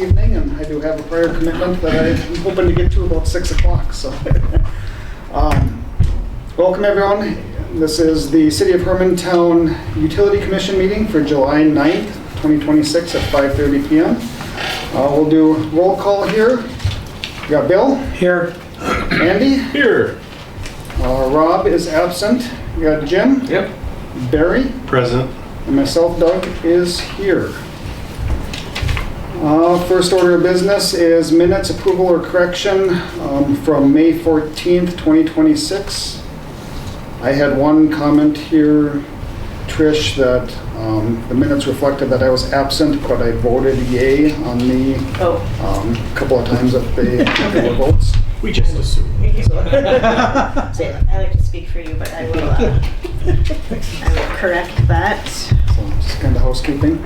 Evening, and I do have a prior commitment that I'm hoping to get to about 6 o'clock. So, welcome everyone. This is the City of Hermantown Utility Commission meeting for July 9th, 2026 at 5:30 p.m. We'll do roll call here. We got Bill. Here. Andy. Here. Rob is absent. We got Jim. Yep. Barry. Present. And myself, Doug, is here. First order of business is minutes approval or correction from May 14th, 2026. I had one comment here, Trish, that the minutes reflected that I was absent, but I voted yay on the couple of times that they were votes. We just assume. So I like to speak for you, but I will correct that. So just kind of housekeeping.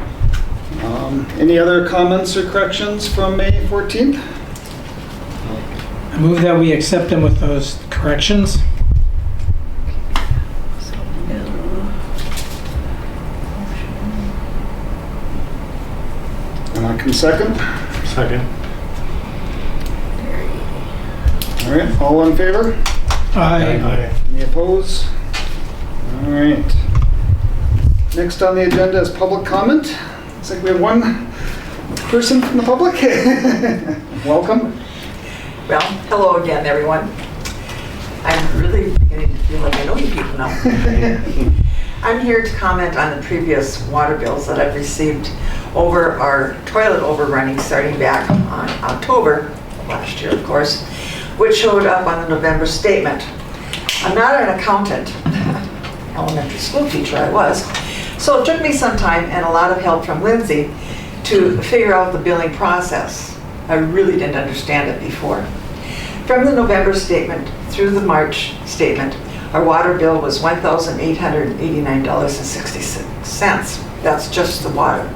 Any other comments or corrections from May 14th? I move that we accept them with those corrections. And I can second. Second. All right, all in favor? Aye. Any opposed? All right. Next on the agenda is public comment. Looks like we have one person from the public. Welcome. Well, hello again, everyone. I'm really beginning to feel like I know you people now. I'm here to comment on the previous water bills that I've received over our toilet overrunning starting back on October last year, of course, which showed up on the November statement. I'm not an accountant. Elementary school teacher I was. So it took me some time and a lot of help from Lindsay to figure out the billing process. I really didn't understand it before. From the November statement through the March statement, our water bill was $1,889.66. That's just the water.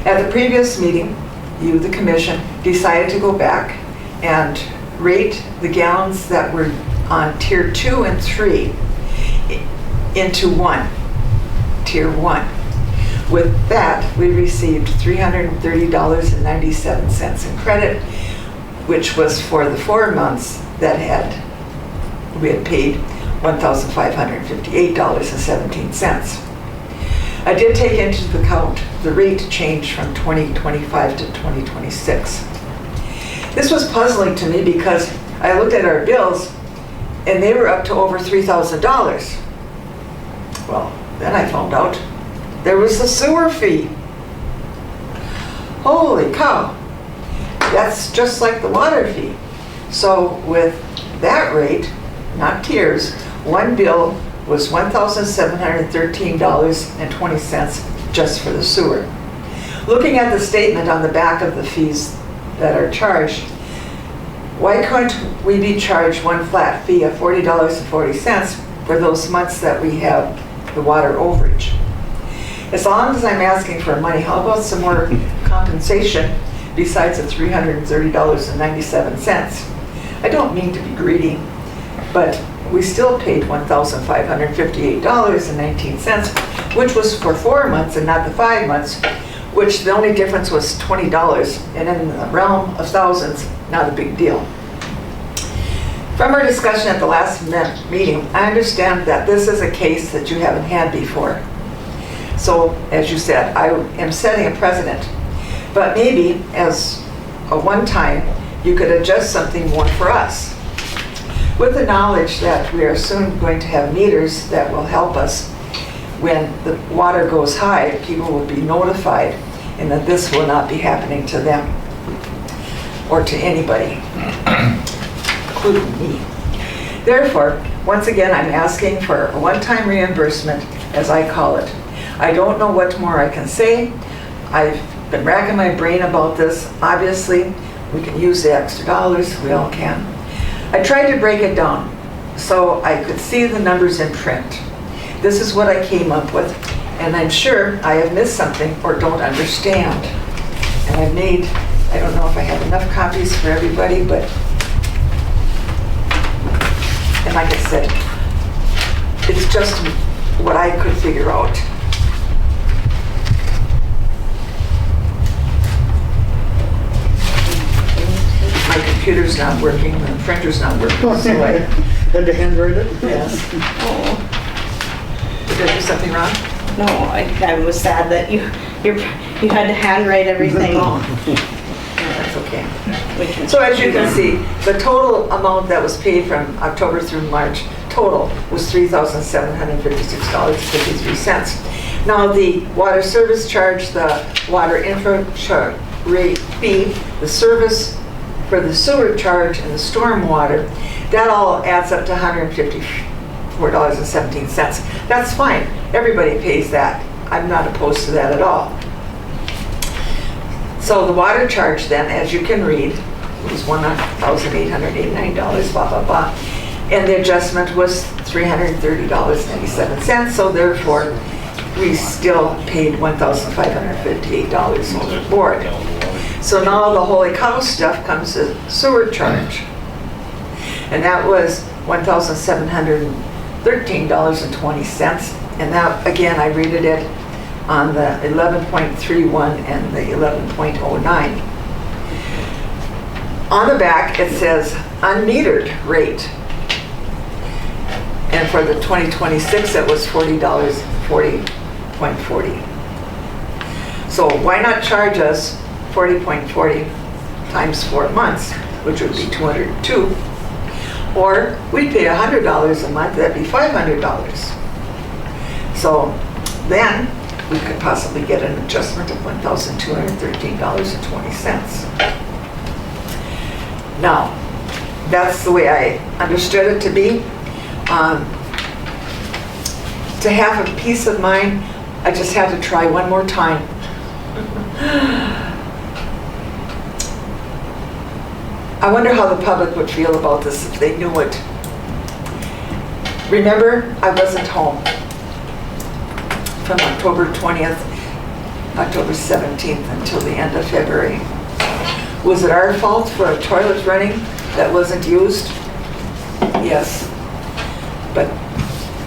At the previous meeting, you, the commission, decided to go back and rate the gallons that were on tier 2 and 3 into tier 1. With that, we received $330.97 in credit, which was for the 4 months that we had paid $1,558.17. I did take into account the rate change from 2025 to 2026. This was puzzling to me because I looked at our bills and they were up to over $3,000. Well, then I found out there was a sewer fee. Holy cow. That's just like the water fee. So with that rate, not tiers, one bill was $1,713.20 just for the sewer. Looking at the statement on the back of the fees that are charged, why couldn't we be charged one flat fee of $40.40 for those months that we have the water overage? As long as I'm asking for money, how about some more compensation besides the $330.97? I don't mean to be greedy, but we still paid $1,558.19, which was for 4 months and not the 5 months, which the only difference was $20, and in the realm of thousands, not a big deal. From our discussion at the last meeting, I understand that this is a case that you haven't had before. So, as you said, I am setting a precedent. But maybe, as a one-time, you could adjust something more for us. With the knowledge that we are soon going to have meters that will help us when the water goes high, people will be notified and that this will not be happening to them or to anybody, including me. Therefore, once again, I'm asking for a one-time reimbursement, as I call it. I don't know what more I can say. I've been racking my brain about this. Obviously, we can use the extra dollars, we all can. I tried to break it down so I could see the numbers in print. This is what I came up with, and I'm sure I have missed something or don't understand. And I don't know if I have enough copies for everybody, but, and like I said, it's just what I could figure out. computer's not working, the printer's not working, so I, Had to handwrite it? yes. Oh, Did I do something wrong? no, I was sad that you had to handwrite everything. No, that's okay. We can- So as you can see, the total amount that was paid from October through March, total, was $3,756.53. Now, the water service charge, the water infra rate fee, the service for the sewer charge, and the storm water, that all adds up to $154.17. That's fine. Everybody pays that. I'm not opposed to that at all. So the water charge then, as you can read, was $1,889, blah, blah, blah. And the adjustment was $330.97, so therefore, we still paid $1,558 overboard. So now the holy cow stuff comes to sewer charge. And that was $1,713.20. And that, again, I rated it on the 11.31 and the 11.09. On the back, it says unmetered rate. And for the 2026, it was $40.40. So why not charge us $40.40 times 4 months, which would be $202? Or we'd pay $100 a month, that'd be $500. So then we could possibly get an adjustment of $1,213.20. Now, that's the way I understood it to be. To have a peace of mind, I just had to try one more time. I wonder how the public would feel about this if they knew it. Remember, I wasn't home from October 20th, October 17th until the end of February. Was it our fault for a toilet running that wasn't used? Yes. But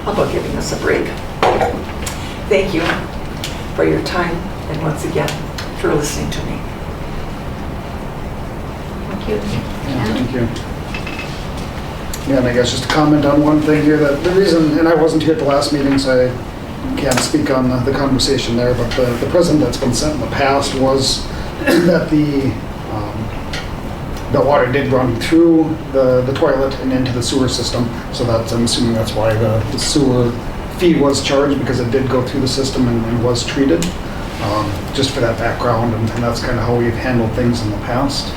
how about giving us a break? Thank you for your time and once again for listening to me. Thank you. Thank you. Yeah, and I guess just to comment on one thing here, that the reason, and I wasn't here at the last meeting, so I can't speak on the conversation there, but the precedent that's been set in the past was that the water did run through the toilet and into the sewer system, so that's, I'm assuming that's why the sewer fee was charged, because it did go through the system and was treated, just for that background, and that's kind of how we've handled things in the past.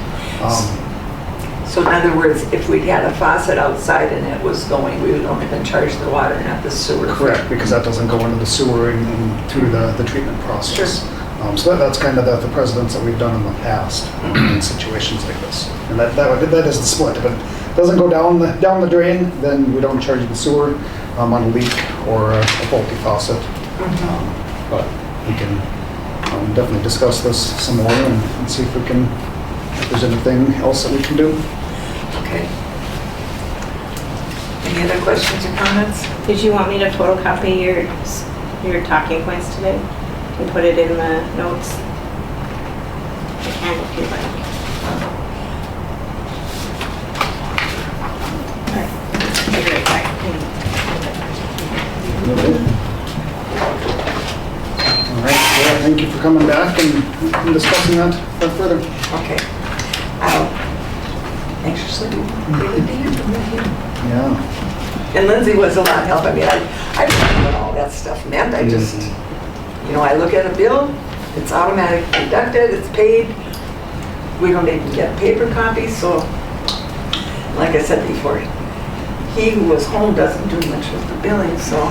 So in other words, if we'd had a faucet outside and it was going, we would only been charged the water, not the sewer. Correct, because that doesn't go into the sewer and through the treatment process. Sure. So that's kind of the precedents that we've done in the past in situations like this. And that is the split. If it doesn't go down the drain, then we don't charge the sewer on a leak or a faulty faucet. But we can definitely discuss this some more and see if there's anything else that we can do. Okay. Any other questions or comments? Did you want me to photocopy your talking points today and put it in the notes? I can if you'd like. Alright, I'll be right back. All right, well, thank you for coming back and discussing that further. Okay. I'll anxiously wait to hear from you. Yeah. And Lindsay was a lot of help. I mean, I didn't know what all that stuff meant. I just, I look at a bill, it's automatically deducted, it's paid. We don't even get paper copies, so like I said before, he who was home doesn't do much with the billing, so.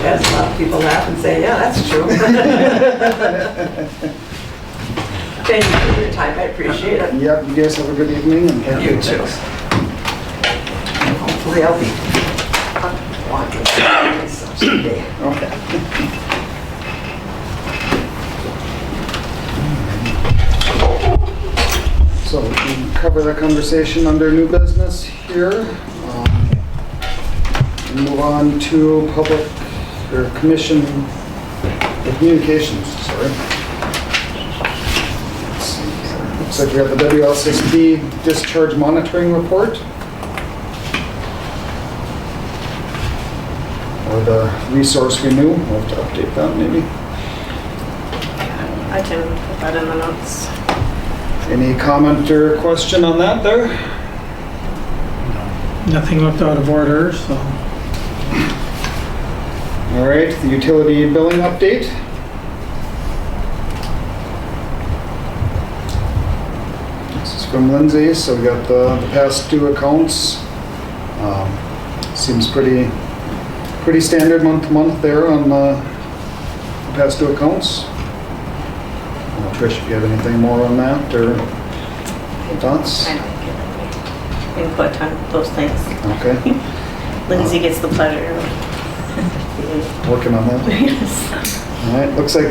As a lot of people laugh and say, yeah, that's true. Thank you for your time, I appreciate it. Yep, you guys have a good evening and thank you. You too. Hopefully I'll be walking someday. Okay. So we can cover that conversation under new business here. Move on to public or commission communications, sorry. Let's see here. Looks like we got the WLCSD discharge monitoring report. Or the resource renew, we'll have to update that maybe. I can put that in the notes. Any comment or question on that there? Nothing looked out of order, so. All right, the utility billing update. This is from Lindsay, so we got the past due accounts. Seems pretty standard month to month there on the past due accounts. Trish, if you have anything more on that or thoughts? I don't give any input on those things. Okay, Lindsay gets the pleasure of working on that. yes. All right, looks like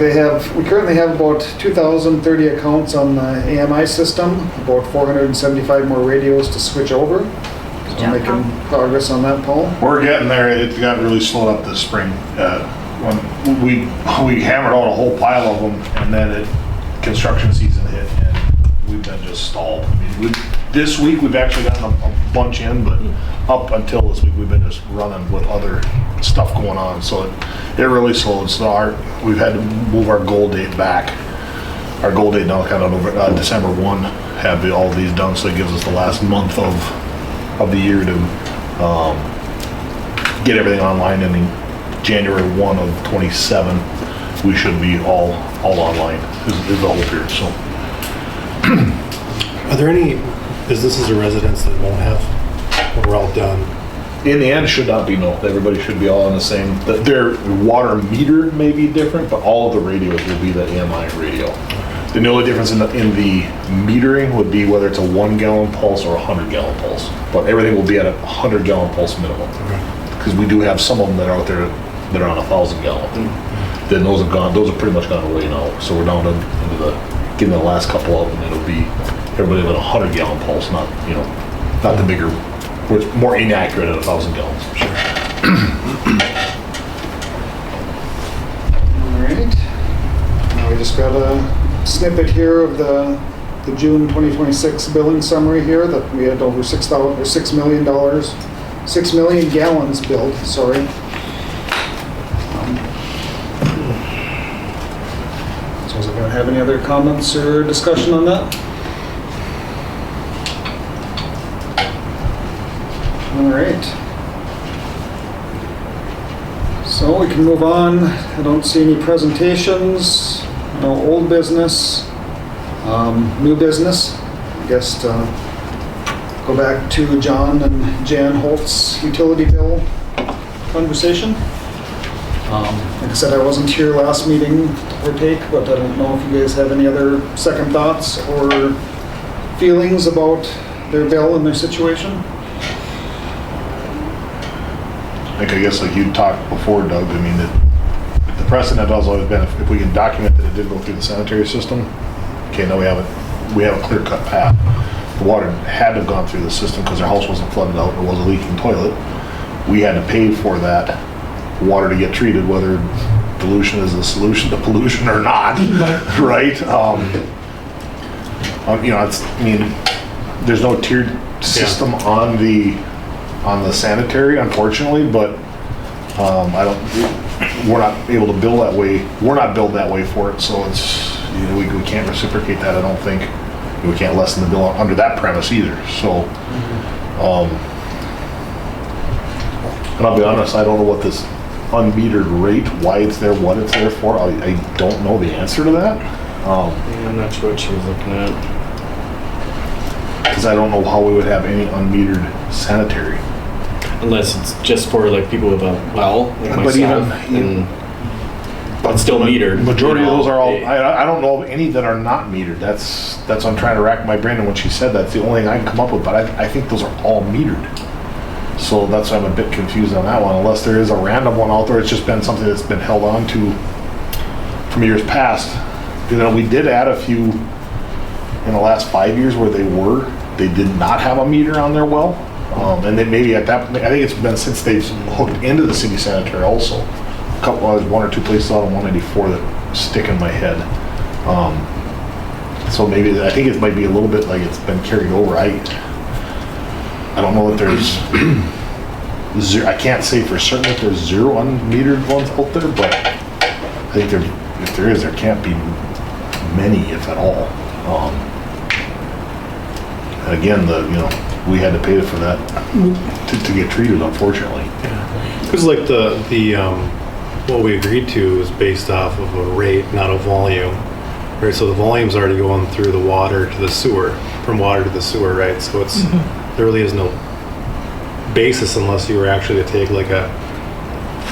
we currently have about 2,030 accounts on the AMI system, about 475 more radios to switch over. So job, making progress on that, Paul. We're getting there. It got really slowed up this spring. When we hammered out a whole pile of them, and then construction season hit, and we've been just stalled. I mean, this week we've actually gotten a bunch in, but up until this week we've been just running with other stuff going on. So it really slowed. So we've had to move our goal date back. Our goal date now kind of over December 1, have all these done, so it gives us the last month of the year to get everything online. And in January 1 of 27, we should be all online is the whole period. So, are there any businesses or residents that won't have when we're all done? in the end, it should not be no. Everybody should be all on the same. Their water meter may be different, but all of the radios will be the AMI radio. The only difference in the metering would be whether it's a 1 gallon pulse or a 100 gallon pulse. But everything will be at a 100 gallon pulse minimum. Because we do have some of them that are out there that are on 1,000 gallon. Then those have gone. Those have pretty much gone away now. So we're down into getting the last couple of them. It'll be everybody with a 100 gallon pulse, not the bigger. Where it's more inaccurate at 1,000 gallons. Sure. All right. Now we just got a snippet here of the June 2026 billing summary here that we had over $6 million, 6 million gallons billed. Sorry. So is it going to have any other comments or discussion on that? All right. So we can move on. I don't see any presentations, no old business, new business. I guess go back to John and Jan Holt's utility bill conversation. Like I said, I wasn't here last meeting to partake, but I don't know if you guys have any other second thoughts or feelings about their bill and their situation. I guess like you talked before, Doug, I mean, the precedent has always been if we can document that it did go through the sanitary system, okay, now we have a clear-cut path. The water had to have gone through the system because our house wasn't flooded out or was a leaking toilet. We had to pay for that water to get treated, whether dilution is the solution to pollution or not, right? There's no tiered system on the sanitary, unfortunately, but we're not able to bill that way. We're not billed that way for it, so it's, we can't reciprocate that, I don't think. We can't lessen the bill under that premise either, so. And I'll be honest, I don't know what this unmetered rate, why it's there, what it's there for. I don't know the answer to that. I'm not sure what she was looking at. Because I don't know how we would have any unmetered sanitary. Unless it's just for like people with a well, like But myself, but still metered. Majority of those are all. They- I don't know of any that are not metered. That's what I'm trying to rack my brain. And when she said that's the only thing I can come up with. But I think those are all metered. So that's why I'm a bit confused on that one. Unless there is a random one out there, it's just been something that's been held on to from years past. We did add a few in the last 5 years where they did not have a meter on their well. And then maybe at that point, I think it's been since they've hooked into the city sanitary also. A couple, one or two places out on 194 that stick in my head. So maybe, I think it might be a little bit like it's been carried over. I don't know that there's I can't say for certain that there's 0 unmetered ones out there, but I think if there is, there can't be many, if at all. And again, we had to pay for that to get treated, unfortunately. Because like what we agreed to is based off of a rate, not a volume, right? So the volume's already going through the water to the sewer, from water to the sewer, right? So it's, there really is no basis unless you were actually to take like a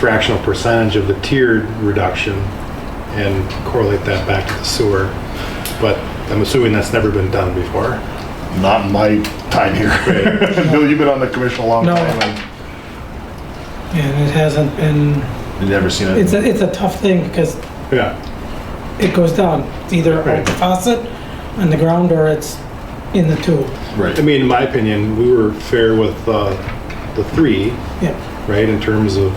fractional percentage of the tiered reduction and correlate that back to the sewer. But I'm assuming that's never been done before. Not in my time here. Bill, you've been on the commission a long No. time. And it hasn't been, You've never seen it? it's a tough thing because Yeah. it goes down. It's either Right. out the faucet, on the ground, or it's in the tube. Right. I mean, in my opinion, we were fair with the 3, Yeah. right, in terms of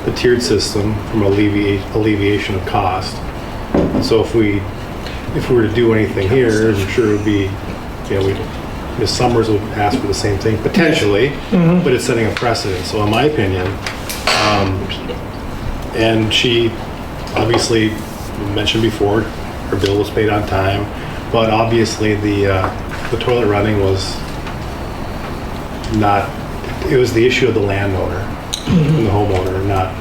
the tiered system from alleviation of cost. And so if we were to do anything here, I'm sure it would be, Ms. Summers would ask for the same thing, potentially, but it's setting a precedent. So in my opinion, and she obviously mentioned before, her bill was paid on time, but obviously the toilet running was not, it was the issue of the landowner and the homeowner, not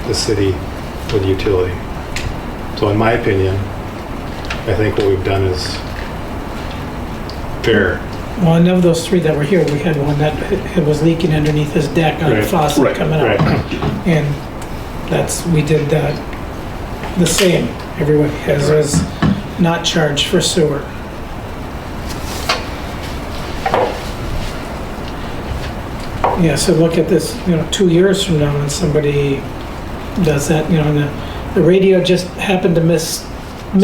the city or the utility. So in my opinion, I think what we've done is fair. Well, and of those 3 that were here, we had one that it was leaking underneath his deck on the Right. faucet Right. coming out. Right. And we did that the same. Everyone was not charged for sewer. Yeah, so look at this, 2 years from now when somebody does that, and the radio just happened to miss it,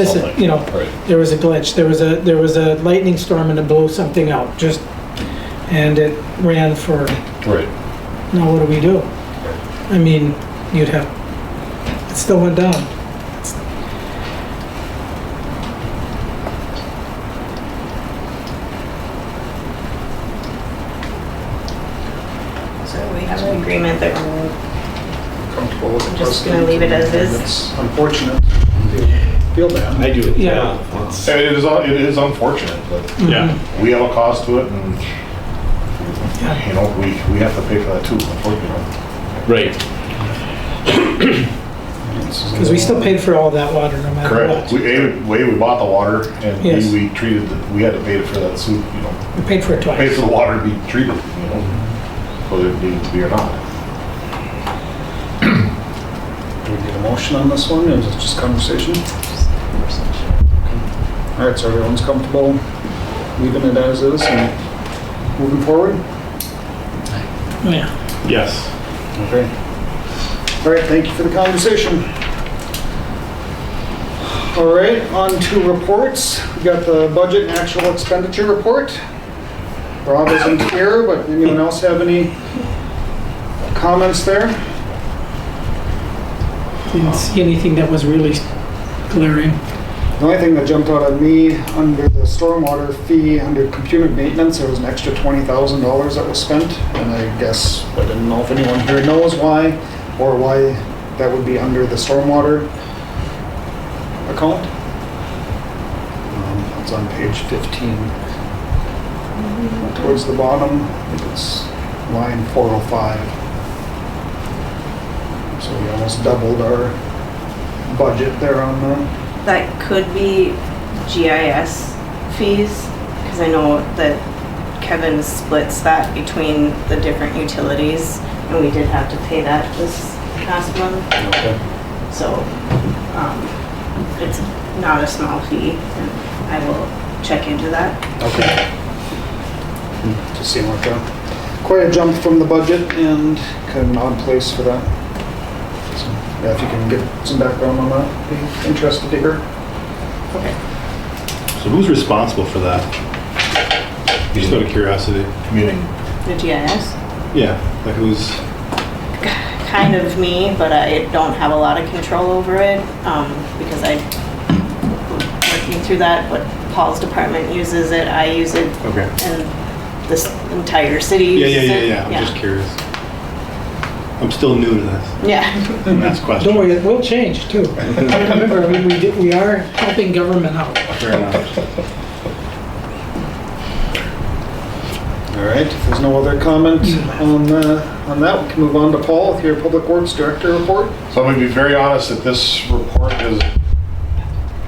Something. Right. There was a glitch, there was a lightning storm and it blew something out, and it ran for, Right. now what do we do? I mean, it still went down. So we have an agreement that we're Comfortable with the I'm just precedent. gonna leave it as is. It's unfortunate. Feel bad. I do. Yeah. And it is unfortunate, but Yeah. we have a cost to it, and Yeah. we have to pay for that too, unfortunately. Right. Because we still paid for all that water no matter Correct. what. We bought the water, and Yes. we treated we had to pay for that soup, We paid for it pay twice. for the water to be treated, whether it needed to be or not. Do we need a motion on this one, or is it just conversation? All right, so everyone's comfortable leaving it as is and moving forward? Yeah. Yes. Okay. All right, thank you for the conversation. All right, on to reports. We got the budget and actual expenditure report. Rob isn't here, but anyone else have any comments there? Didn't see anything that was really glaring. The only thing that jumped out at me under the stormwater fee, under computer maintenance, there was an extra $20,000 that was spent. And I guess, I didn't know if anyone here knows why, or why that would be under the stormwater account. It's on page 15. Towards the bottom, I think it's line 405. So we almost doubled our budget there on that. That could be GIS fees, because I know that Kevin splits that between the different utilities, and we did have to pay that this past month. Okay. So, it's not a small fee, and I will check into that. Okay. Just seemed like quite a jump from the budget and kind of an odd place for that. So, yeah, if you can get some background on that, be interested to hear. Okay. So who's responsible for that? Just out of curiosity. Meaning, The GIS? Yeah, like who's, Kind of me, but I don't have a lot of control over it, because I work working through that, but Paul's department uses it, I use it, Okay. and this entire city Yeah, uses it. yeah. I'm just curious. I'm still new to this. Yeah. And that's Don't question. worry, it will change too. Remember, I mean, we are helping government out. Fair enough. All right, if there's no other comment on that, we can move on to Paul with your Public Works Director report. So I'm gonna be very honest that this report is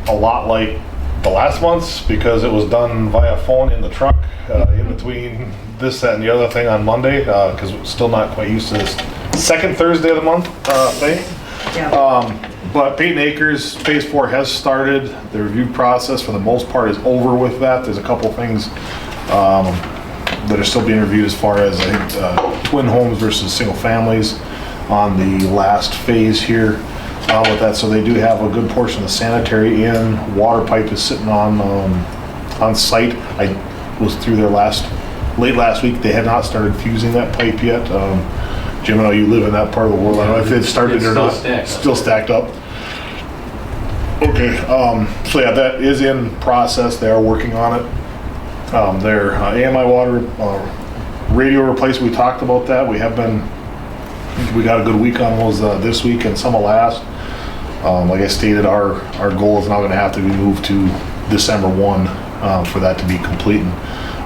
a lot like the last month's because it was done via phone in the truck, in between this, that, and the other thing on Monday, because we're still not quite used to this second Thursday of the month thing. Yeah. But Peyton Acres Phase 4 has started. The review process for the most part is over with that. There's a couple things that are still being reviewed as far as, I think, twin homes versus single families on the last phase here with that. So they do have a good portion of sanitary in. Water pipe is sitting on site. I was through there late last week. They had not started fusing that pipe yet. Jim, I know you live in that part of the world. I don't know if it started or not. Still stacked up. Okay, so yeah, that is in process. They are working on it. Their AMI water radio replacement, we talked about that. We got a good week on those this week and some will last. Like I stated, our goal is now going to have to be moved to December 1 for that to be complete. And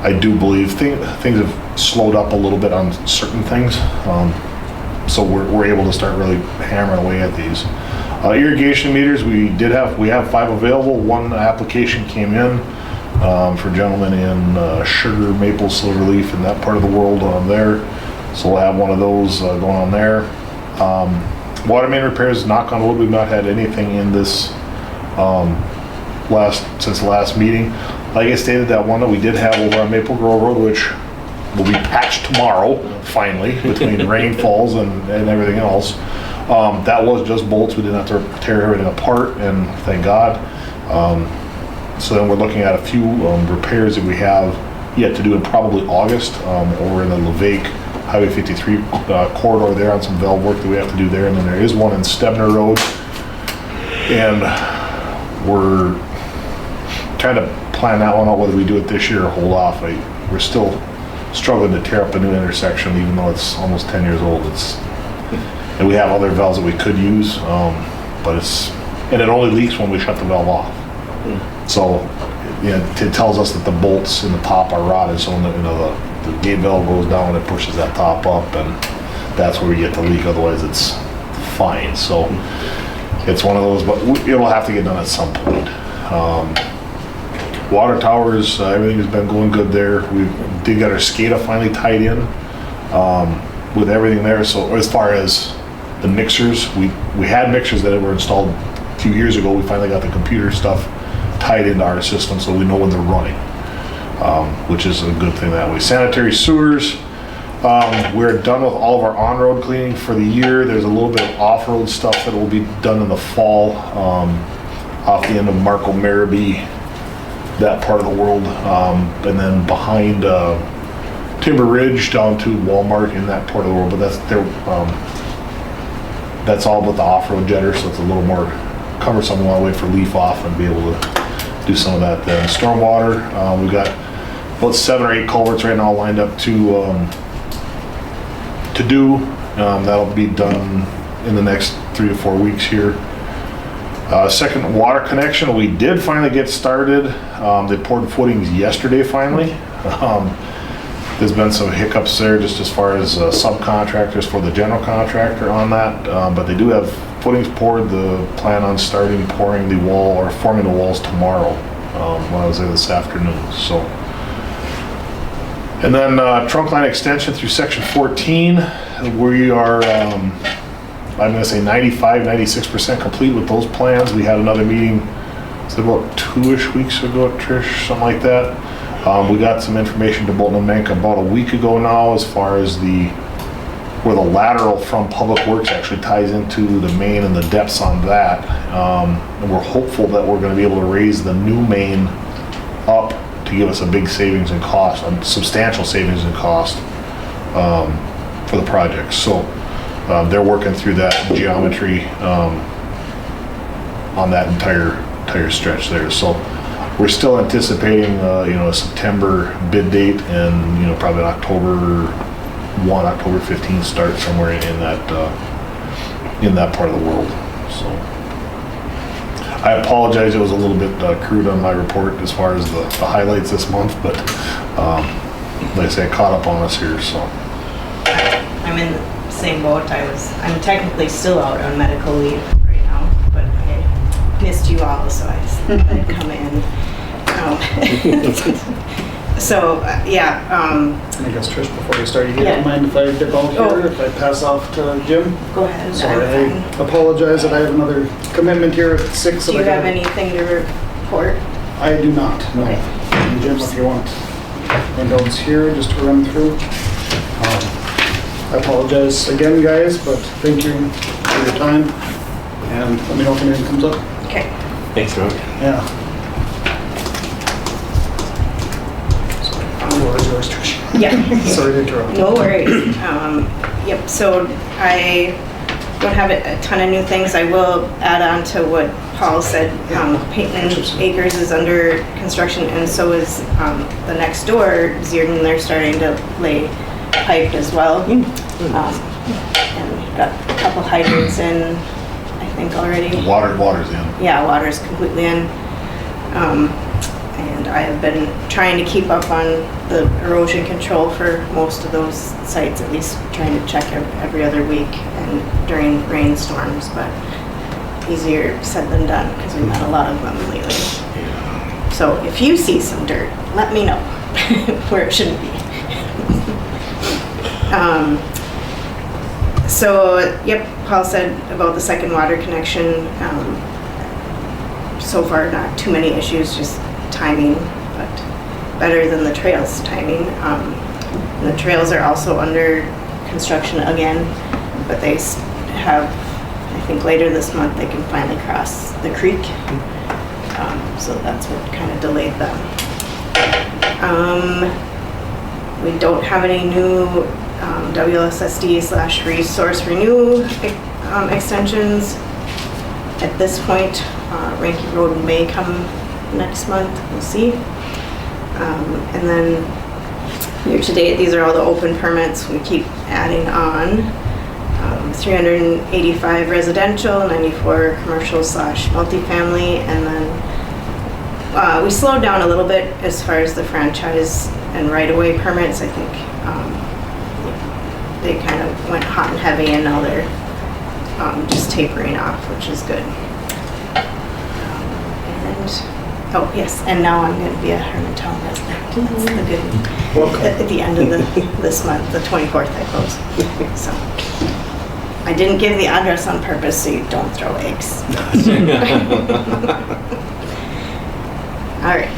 I do believe things have slowed up a little bit on certain things. So we're able to start really hammering away at these. Irrigation meters, we have 5 available. One application came in for a gentleman in Sugar, Maple, Silverleaf, and that part of the world on there. So we'll have one of those going on there. Water main repairs, knock on wood, we've not had anything in this since the last meeting. Like I stated, that one that we did have over on Maple Grove Road, which will be patched tomorrow, finally, between rainfalls and everything else. That was just bolts. We didn't have to tear everything apart, and thank God. So then we're looking at a few repairs that we have yet to do in probably August over in the Levake Highway 53 corridor there on some valve work that we have to do there. And then there is one in Stebner Road. And we're trying to plan that one out, whether we do it this year or hold off. We're still struggling to tear up a new intersection, even though it's almost 10 years old. And we have other valves that we could use, but and it only leaks when we shut the valve off. So, it tells us that the bolts in the top are rotted, so when the gate valve goes down, it pushes that top up, and that's where we get the leak. Otherwise, it's fine. So, it's one of those, but it'll have to get done at some point. Water towers, everything has been going good there. We did get our SCADA finally tied in with everything there. So, as far as the mixers, we had mixers that were installed a few years ago. We finally got the computer stuff tied into our system so we know when they're running, which is a good thing that way. Sanitary sewers, we're done with all of our on-road cleaning for the year. There's a little bit of off-road stuff that will be done in the fall off the end of Marco Marabee, that part of the world, and then behind Timber Ridge down to Walmart in that part of the world. But that's all but the off-road jetter, so it's a little more cumbersome while I wait for leaf off and be able to do some of that then. Stormwater, we've got about 7 or 8 culverts right now lined up to do. That'll be done in the next 3 to 4 weeks here. Second water connection, we did finally get started. They poured footings yesterday finally. There's been some hiccups there just as far as subcontractors for the general contractor on that, but they do have footings poured. The plan on starting pouring the wall or forming the walls tomorrow when I was there this afternoon. So, and then trunk line extension through section 14. We are, I'm going to say 95-96% complete with those plans. We had another meeting, it's about 2-ish weeks ago, Trish, something like that. We got some information to Bolton and Menk about a week ago now as far as where the lateral from Public Works actually ties into the main and the depths on that. And we're hopeful that we're going to be able to raise the new main up to give us a big savings in cost, a substantial savings in cost for the project. So they're working through that geometry on that entire stretch there. So we're still anticipating, a September bid date and, probably an October 1, October 15th start somewhere in that part of the world, so. I apologize, it was a little bit crude on my report as far as the highlights this month, but, like I say, it caught up on us here, so. I'm in the same boat. I'm technically still out on medical leave right now, but I missed you all, so I'd come in. So, yeah, I guess Trish, before we start, you Yeah. don't mind if I dip out Oh. here, if I pass off to Jim? go ahead. Sorry, I'm I fine. apologize that I have another commitment here at 6. Do you have anything to report? I do not, no. Okay. And Jim, if you want handouts here, just to run through. I apologize again, guys, but thank you for your time, and let me know if anything comes up. Okay. Thanks, Rob. Yeah. Floor is yours, Trish. Yeah. Sorry to interrupt. No worries. Yep, so I don't have a ton of new things. I will add on to what Paul said. Peyton Acres is under construction, and so is the next door, Zierden. They're starting to lay pipe as well. And we've got a couple hydrants in, I think, already. Water's in. Yeah, water's completely in. And I have been trying to keep up on the erosion control for most of those sites, at least trying to check every other week and during rainstorms, but easier said than done because we've had a lot of them lately. So if you see some dirt, let me know where it shouldn't be. So, yep, Paul said about the second water connection. So far, not too many issues, just timing, but better than the trails timing. And the trails are also under construction again, but they have, I think later this month, they can finally cross the creek. So that's what kind of delayed them. We don't have any new WSSD/Resource Renew extensions. At this point, Rankin Road may come next month, we'll see. And then year to date, these are all the open permits we keep adding on. 385 residential, 94 commercial/multifamily, and then we slowed down a little bit as far as the franchise and right-of-way permits. I think they kind of went hot and heavy, and now they're just tapering off, which is good. Oh, yes, and now I'm going to be a Hermantown resident. That's the good one. At the end of this month, the 24th, I close. So I didn't give the address on purpose, so you don't throw eggs. All right,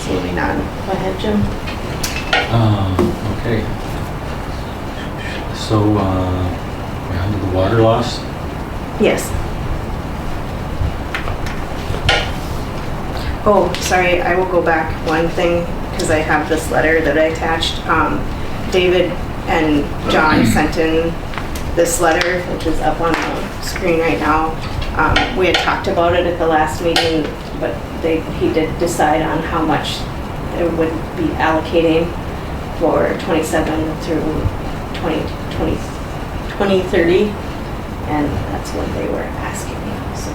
so moving on. Go ahead, Jim. Okay. So, we're on to the water loss. Yes. Oh, sorry, I will go back one thing, because I have this letter that I attached. David and John sent in this letter, which is up on the screen right now. We had talked about it at the last meeting, but he did decide on how much it would be allocating for 27 through 2030, and that's what they were asking me, so.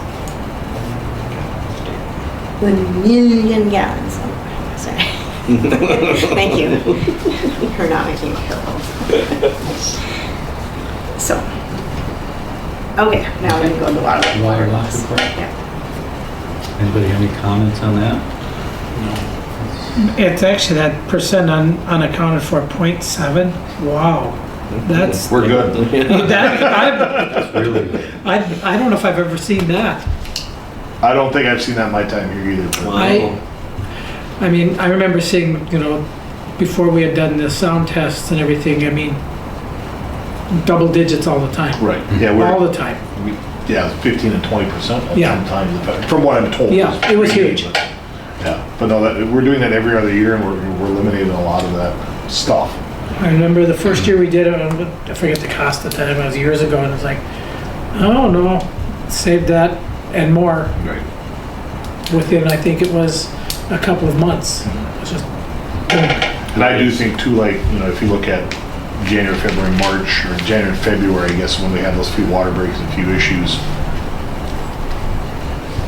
1 million gallons. Oh, sorry. Thank you for not making me feel old. So, okay, now we're gonna go to the Water loss report? Yeah. Anybody have any comments on that? It's actually that percent unaccounted for 0.7. Wow. That's, We're good. that, Really? I don't know if I've ever seen that. I don't think I've seen that in my time here either. but- I mean, I remember seeing, before we had done the sound tests and everything, I mean, double digits all the time. Right, yeah, All we're, the time. yeah, 15 and 20% at Yeah. some times, from what I'm told. Yeah, it was Crazy, huge. but- Yeah, but no, we're doing that every other year, and we're eliminating a lot of that stuff. I remember the first year we did it, I forget the cost at the time, it was years ago, and it's like, oh no, save that and more Right. within, I think it was a couple of months. It's just, And I do think too, like, you know, if you look at January, February, March, or January, February, I guess, when we had those few water breaks and a few issues,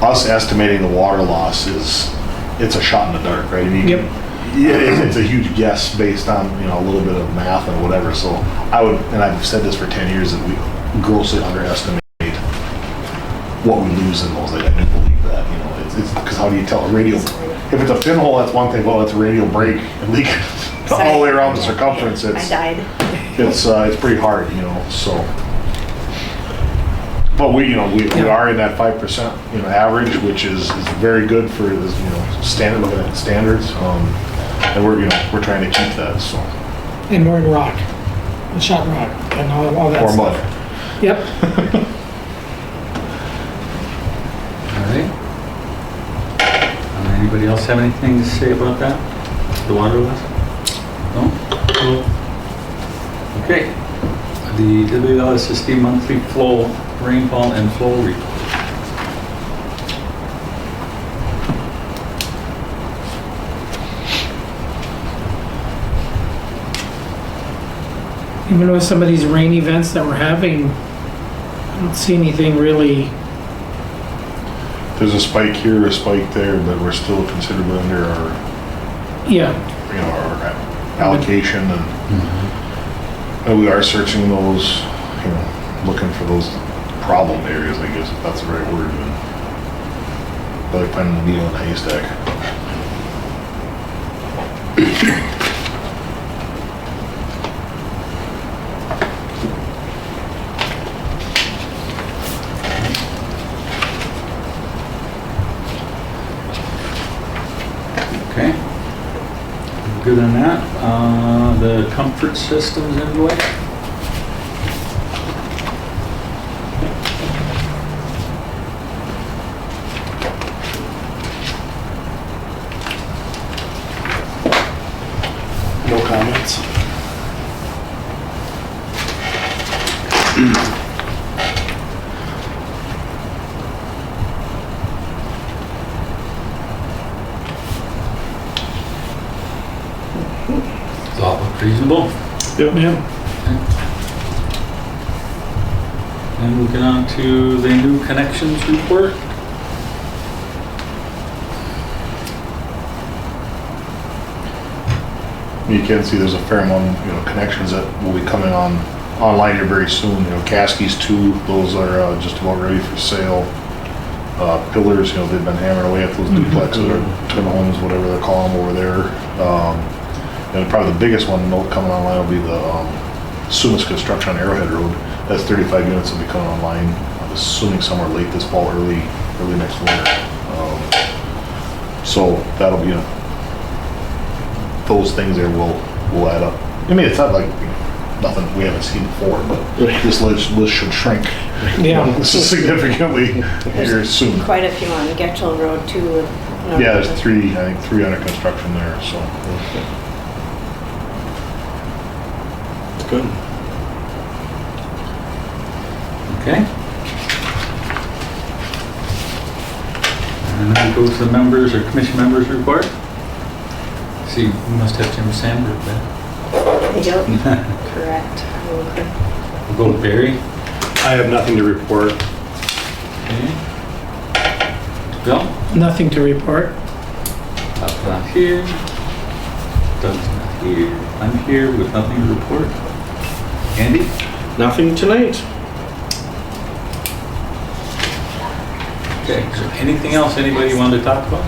us estimating the water loss it's a shot in the dark, right? I mean, Yep. it's a huge guess based on, you know, a little bit of math and whatever. So I would, and I've said this for 10 years, that we grossly underestimate what we lose in those. I do believe that, you know, it's because how do you tell a radio? If it's a pinhole, that's one thing. Well, it's a radial break and leak all the way around the circumference. I died. It's pretty hard, you know, so. But we are in that 5%, you know, average, which is very good for this, you know, looking at standards. And we're trying to keep that, so. and we're in rock, the shot rock, and all that Or stuff. mud. Yep. All right. Anybody else have anything to say about that? The water loss? No? Okay. The WLSSD monthly flow, rainfall and flow report. Even with some of these rain events that we're having, I don't see anything really. There's a spike here, a spike there, but we're still considerably under our, Yeah, you know, our allocation, and we are searching those, you know, looking for those problem areas, I guess, if that's the right word. But like finding the needle in the haystack. Okay. Good on that. The comfort systems invoice. No comments? Does all look reasonable? yeah. And we'll get on to the new connections report. You can see there's a fair amount, you know, connections that will be coming online here very soon. You know, Caskey's 2, those are just about ready for sale. Pillars, you know, they've been hammering away at those duplexes or twin homes, whatever they're calling them over there. And probably the biggest one to note coming online will be the Sumas Construction on Arrowhead Road. That's 35 units will be coming online, I'm assuming somewhere late this fall, early next winter. So that'll be those things there will add up. I mean, it's not like nothing we haven't seen before, but this list should shrink Yeah. significantly here soon. Quite a few on Getchell Road too. Yeah, there's I think three under construction there, so. Good. Okay. And then we go to the members or commission members report. See, we must have Jim Sandberg then. Yep, correct. Okay. We'll go with Barry. I have nothing to report. Okay. Bill? Nothing to report. Bob's not here. Doug's not here. I'm here with nothing to report. Andy? Nothing tonight. Okay, so anything else anybody wanted to talk about?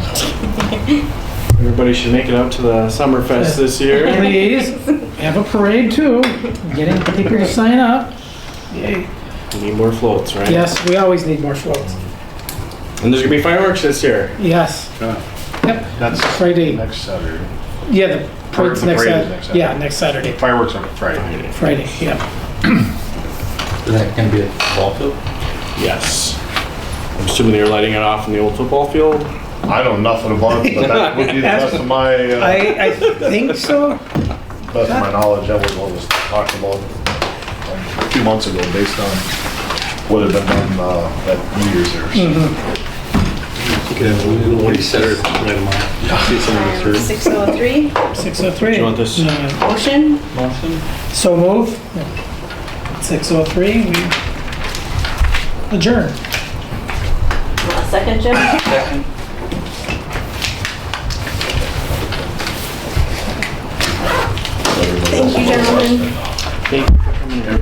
Everybody should make it out to the Summerfest this year. Please, have a parade too, getting people to sign up. Yay. We need more floats, right? Yes, we always need more floats. And there's gonna be fireworks this year. Yes. Yeah. Yep, That's Friday. next Saturday. Yeah, the parade's The next parade is Saturday. next Saturday. Yeah, next Saturday. Fireworks are Friday. Friday, yeah. Is that gonna be at the ball field? Yes. I'm assuming you're lighting it off in the old football field. I know nothing about it, but that would be the best of my, I think so. best of my knowledge. That was what was talked about a few months ago based on what had been done at New Year's there. So. What do you set it, write them off? See some of the third. 6:03, 6:03. Do you want this? motion, Motion? So move. 6:03, we adjourn. second, Jim? Second. Thank you, gentlemen. Thank you for coming in.